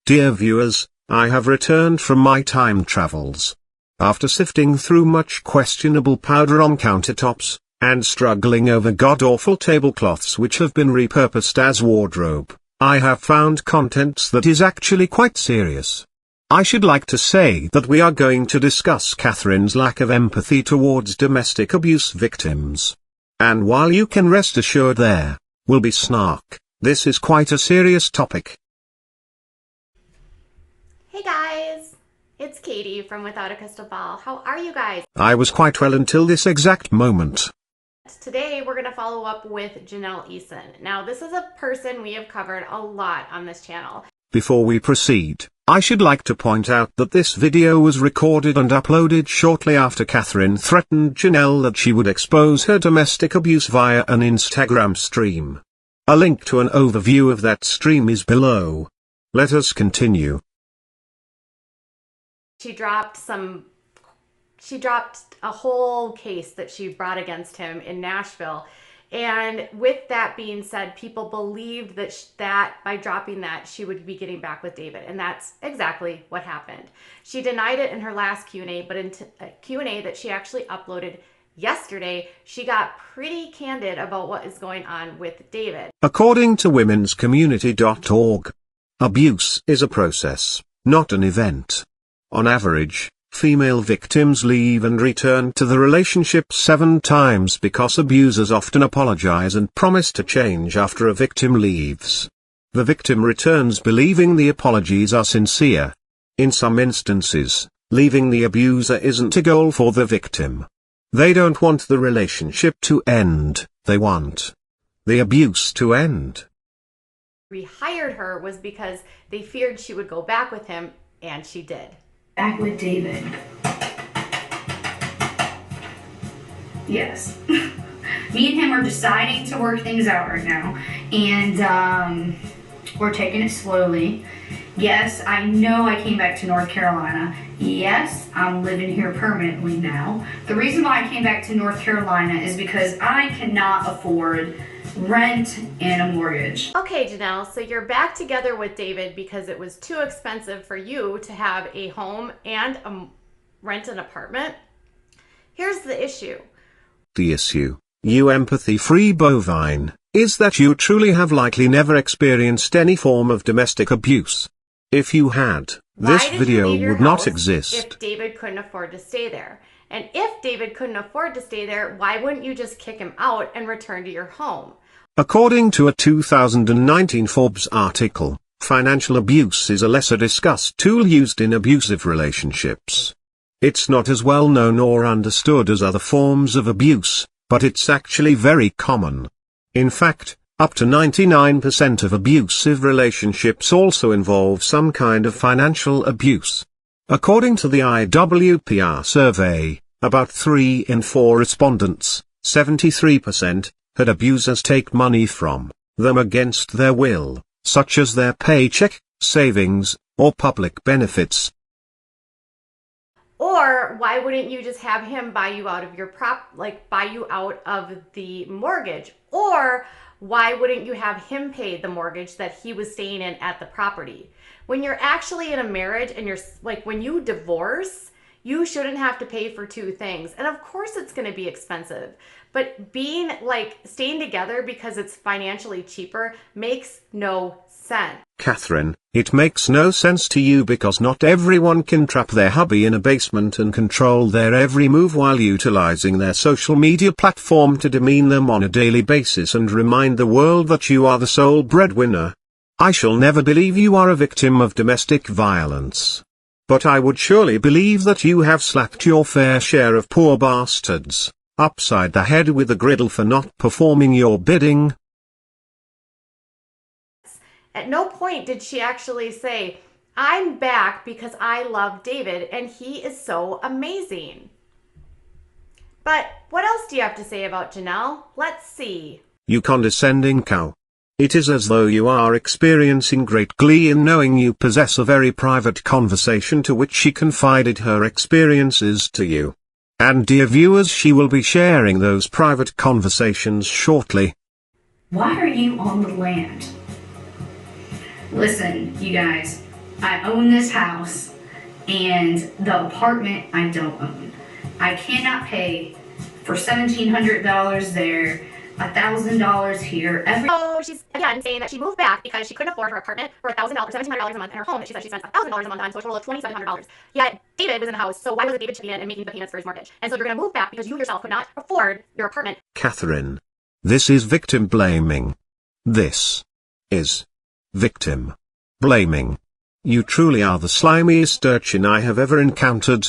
Dear viewers, I have returned from my time travels. After sifting through much questionable powder on countertops, and struggling over god-awful tablecloths which have been repurposed as wardrobe, I have found contents that is actually quite serious. I should like to say that we are going to discuss Catherine's lack of empathy towards domestic abuse victims. And while you can rest assured there will be snark, this is quite a serious topic. Hey guys, it's Katie from Without a Crystal Ball. How are you guys? I was quite well until this exact moment. Today we're going to follow up with Janelle Eason. Now this is a person we have covered a lot on this channel. Before we proceed, I should like to point out that this video was recorded and uploaded shortly after Catherine threatened Janelle that she would expose her domestic abuse via an Instagram stream. A link to an overview of that stream is below. Let us continue. She dropped a whole case that she brought against him in Nashville. And with that being said, people believed that by dropping that, she would be getting back with David. And that's exactly what happened. She denied it in her last Q&A, but in a Q&A that she actually uploaded yesterday, she got pretty candid about what is going on with David. According to womenscommunity.org, abuse is a process, not an event. On average, female victims leave and return to the relationship 7 times because abusers often apologize and promise to change after a victim leaves. The victim returns believing the apologies are sincere. In some instances, leaving the abuser isn't a goal for the victim. They don't want the relationship to end, they want the abuse to end. Rehired her was because they feared she would go back with him, and she did. Back with David. Yes. Me and him are deciding to work things out right now. And we're taking it slowly. Yes, I know I came back to North Carolina. Yes, I'm living here permanently now. The reason why I came back to North Carolina is because I cannot afford rent and a mortgage. Okay, Janelle, so you're back together with David because it was too expensive for you to have a home and rent an apartment. Here's the issue. The issue, you empathy-free bovine, is that you truly have likely never experienced any form of domestic abuse. If you had, this video would not exist. If David couldn't afford to stay there. And if David couldn't afford to stay there, why wouldn't you just kick him out and return to your home? According to a 2019 Forbes article, financial abuse is a lesser discussed tool used in abusive relationships. It's not as well known or understood as other forms of abuse, but it's actually very common. In fact, up to 99% of abusive relationships also involve some kind of financial abuse. According to the IWPR survey, about 3 in 4 respondents, 73%, had abusers take money from them against their will, such as their paycheck, savings, or public benefits. Or why wouldn't you just have him buy you out of your buy you out of the mortgage? Or why wouldn't you have him pay the mortgage that he was staying in at the property? When you're actually in a marriage and you're when you divorce, you shouldn't have to pay for 2 things. And of course it's going to be expensive. But being staying together because it's financially cheaper makes no sense. Catherine, it makes no sense to you because not everyone can trap their hubby in a basement and control their every move while utilizing their social media platform to demean them on a daily basis and remind the world that you are the sole breadwinner. I shall never believe you are a victim of domestic violence. But I would surely believe that you have slapped your fair share of poor bastards upside the head with a griddle for not performing your bidding. At no point did she actually say, I'm back because I love David and he is so amazing. But what else do you have to say about Janelle? Let's see. You condescending cow. It is as though you are experiencing great glee in knowing you possess a very private conversation to which she confided her experiences to you. And dear viewers, she will be sharing those private conversations shortly. Why are you on the land? Listen, you guys, I own this house, and the apartment I don't own. I cannot pay for $1,700 there, $1,000 here. So she's again saying that she moved back because she couldn't afford her apartment for $1,000, $1,700 a month, and her home that she said she spent $1,000 a month on, so a total of $2,700. Yet David was in the house, so why was it David chipping in and making the payments for his mortgage? And so you're going to move back because you yourself could not afford your apartment. Catherine, this is victim blaming. This is victim blaming. You truly are the slimiest urchin I have ever encountered.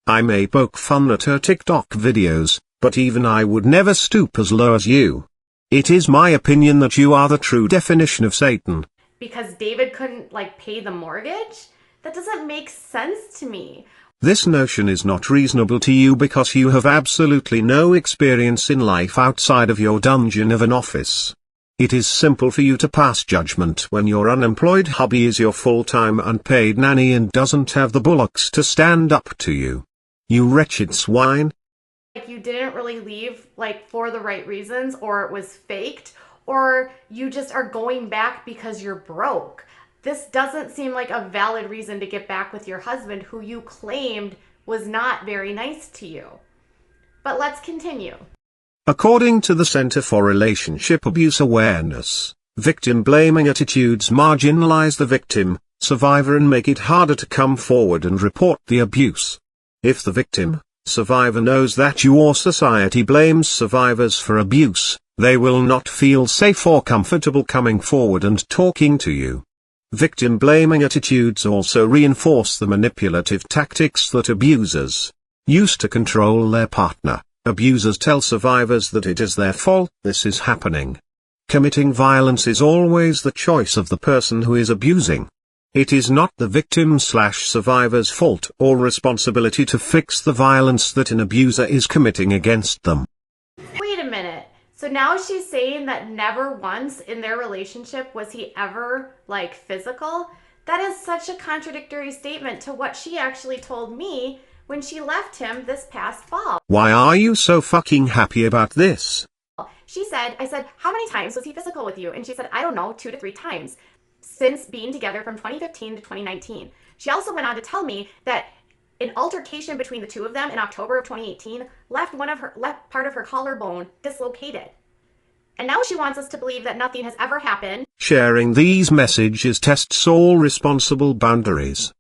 I may poke fun at her TikTok videos, but even I would never stoop as low as you. It is my opinion that you are the true definition of Satan. Because David couldn't, pay the mortgage? That doesn't make sense to me. This notion is not reasonable to you because you have absolutely no experience in life outside of your dungeon of an office. It is simple for you to pass judgment when your unemployed hubby is your full-time unpaid nanny and doesn't have the bullocks to stand up to you. You wretched swine. You didn't really leave, for the right reasons, or it was faked, or you just are going back because you're broke. This doesn't seem like a valid reason to get back with your husband, who you claimed was not very nice to you. But let's continue. According to the Center for Relationship Abuse Awareness, victim-blaming attitudes marginalize the victim, survivor, and make it harder to come forward and report the abuse. If the victim, survivor knows that you or society blames survivors for abuse, they will not feel safe or comfortable coming forward and talking to you. Victim-blaming attitudes also reinforce the manipulative tactics that abusers use to control their partner. Abusers tell survivors that it is their fault this is happening. Committing violence is always the choice of the person who is abusing. It is not the victim/survivor's fault or responsibility to fix the violence that an abuser is committing against them. Wait a minute. So now she's saying that never once in their relationship was he ever, physical? That is such a contradictory statement to what she actually told me when she left him this past fall. Why are you so fucking happy about this? She said, I said, how many times was he physical with you? And she said, I don't know, 2 to 3 times since being together from 2015 to 2019. She also went on to tell me that an altercation between the two of them in October of 2018 left part of her collarbone dislocated. And now she wants us to believe that nothing has ever happened. Sharing these messages tests all responsible boundaries.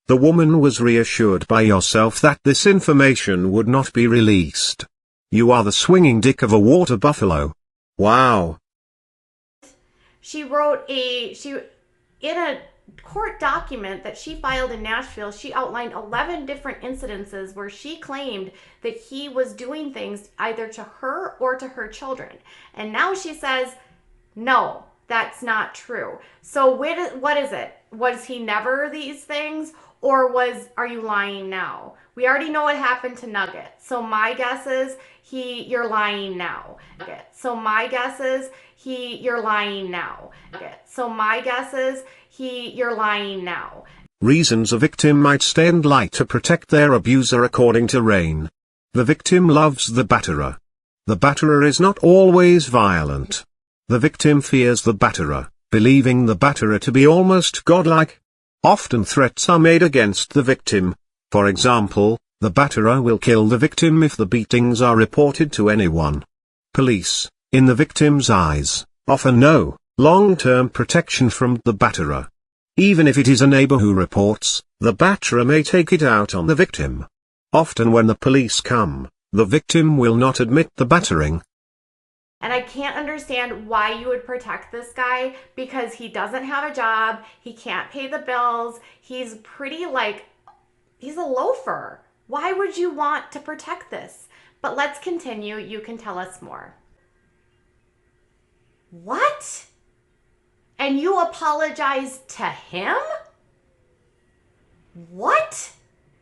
The woman was reassured by yourself that this information would not be released. You are the swinging dick of a water buffalo. Wow. She wrote in a court document that she filed in Nashville, she outlined 11 different incidences where she claimed that he was doing things either to her or to her children. And now she says, no, that's not true. So what is it? Was he never these things? Or are you lying now? We already know what happened to Nugget. So my guess is you're lying now. So my guess is you're lying now. So my guess is you're lying now. Reasons a victim might stay and lie to protect their abuser according to Rain. The victim loves the batterer. The batterer is not always violent. The victim fears the batterer, believing the batterer to be almost godlike. Often threats are made against the victim. For example, the batterer will kill the victim if the beatings are reported to anyone. Police, in the victim's eyes, offer no long-term protection from the batterer. Even if it is a neighbor who reports, the batterer may take it out on the victim. Often when the police come, the victim will not admit the battering. And I can't understand why you would protect this guy, because he doesn't have a job, he can't pay the bills, he's pretty he's a loafer. Why would you want to protect this? But let's continue, you can tell us more. What? And you apologized to him? What?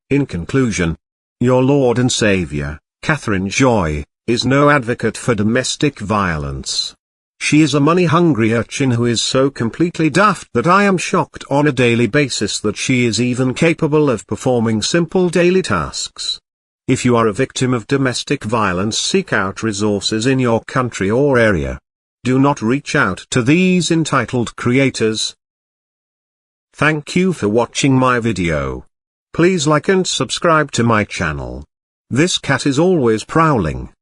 In conclusion, your Lord and Savior, Catherine Joy, is no advocate for domestic violence. She is a money-hungry urchin who is so completely daft that I am shocked on a daily basis that she is even capable of performing simple daily tasks. If you are a victim of domestic violence, seek out resources in your country or area. Do not reach out to these entitled creators. Thank you for watching my video. Please like and subscribe to my channel. This cat is always prowling.